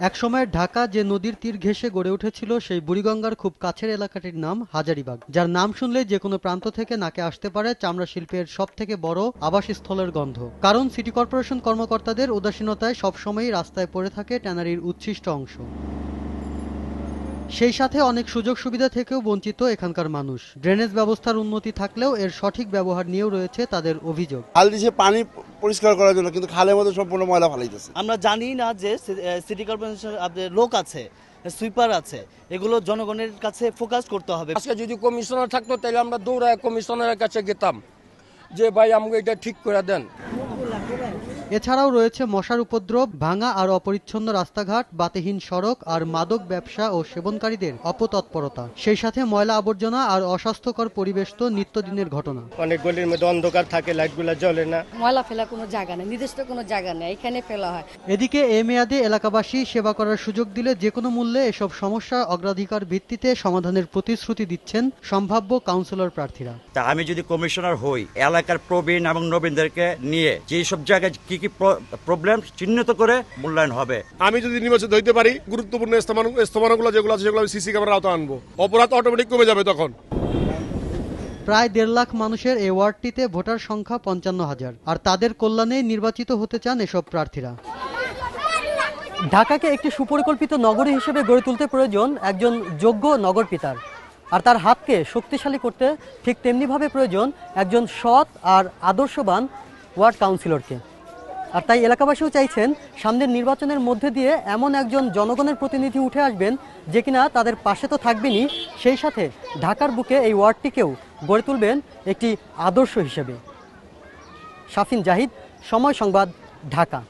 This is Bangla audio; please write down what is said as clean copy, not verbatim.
একসময় ঢাকা যে নদীর তীর ঘেঁষে গড়ে উঠেছিল সেই বুড়িগঙ্গার খুব কাছের এলাকাটির নাম হাজারীবাগ, যার নাম শুনলে যে কোনো প্রান্ত থেকে নাকে আসতে পারে চামড়া শিল্পের সবথেকে বড় আবাসস্থলের গন্ধ। কারণ সিটি কর্পোরেশন কর্মকর্তাদের উদাসীনতায় সবসময়ই রাস্তায় পড়ে থাকে ট্যানারির উচ্ছিষ্ট অংশ। সেই সাথে অনেক সুযোগ সুবিধা থেকেও বঞ্চিত এখানকার মানুষ। ড্রেনেজ ব্যবস্থার উন্নতি থাকলেও এর সঠিক ব্যবহার নিয়েও রয়েছে তাদের অভিযোগ। খাল দিছে পানি পরিষ্কার করার জন্য, কিন্তু খালের মধ্যে সম্পূর্ণ ময়লা ফালাইতেছে। আমরা জানি না যে সিটি কর্পোরেশন লোক আছে, সুইপার আছে, এগুলো জনগণের কাছে ফোকাস করতে হবে। আজকে যদি কমিশনার থাকতো তাহলে আমরা দৌড়ায় কমিশনারের কাছে যেতাম যে ভাই আমাকে এটা ঠিক করে দেন। এছাড়াও রয়েছে মশার উপদ্রব, ভাঙা আর অপরিচ্ছন্ন রাস্তাঘাট, বাতিহীন সড়ক আর মাদক ব্যবসা ও সেবনকারীদের অপতৎপরতা। সেই সাথে ময়লা আবর্জনা আর অস্বাস্থ্যকর পরিবেশ তো নিত্যদিনের ঘটনা। অনেক গলির মধ্যে অন্ধকার থাকে, লাইটগুলো জ্বলে না। ময়লা ফেলা কোনো জায়গা নেই, নির্দিষ্ট কোনো জায়গা নেই, এখানে ফেলা হয়। এদিকে এ মেয়াদে এলাকাবাসী সেবা করার সুযোগ দিলে যে কোনো মূল্যে এসব সমস্যা অগ্রাধিকার ভিত্তিতে সমাধানের প্রতিশ্রুতি দিচ্ছেন সম্ভাব্য কাউন্সিলর প্রার্থীরা। তা আমি যদি কমিশনার হই, এলাকার প্রবীণ এবং নবীনদেরকে নিয়ে যেই সব জায়গায় কি কি প্রবলেম চিহ্নিত করে মূল্যায়ন হবে। আমি যদি নির্বাচিত হইতে পারি, গুরুত্বপূর্ণ স্থাপনাগুলো যেগুলো আছে সেগুলো আমি সিসি ক্যামেরার আওতায় আনবো, অপরাধ অটোমেটিক কমে যাবে। তখন প্রায় 1.5 লাখ মানুষের এই ওয়ার্ডটিতে ভোটার সংখ্যা 55,000, আর তাদের কল্যাণে নির্বাচিত হতে চান এসব প্রার্থীরা। ঢাকাকে একটি সুপরিকল্পিত নগরী হিসেবে গড়ে তুলতে প্রয়োজন একজন যোগ্য নগর পিতার, আর তার হাতকে শক্তিশালী করতে ঠিক তেমনিভাবে প্রয়োজন একজন সৎ আর আদর্শবান ওয়ার্ড কাউন্সিলরকে। আর তাই এলাকাবাসীও চাইছেন সামনের নির্বাচনের মধ্যে দিয়ে এমন একজন জনগণের প্রতিনিধি উঠে আসবেন যে কিনা তাদের পাশে তো থাকবেনই, সেই সাথে ঢাকার বুকে এই ওয়ার্ডটিকেও গড়ে তুলবেন একটি আদর্শ হিসেবে। শাফিন জাহিদ, সময় সংবাদ, ঢাকা।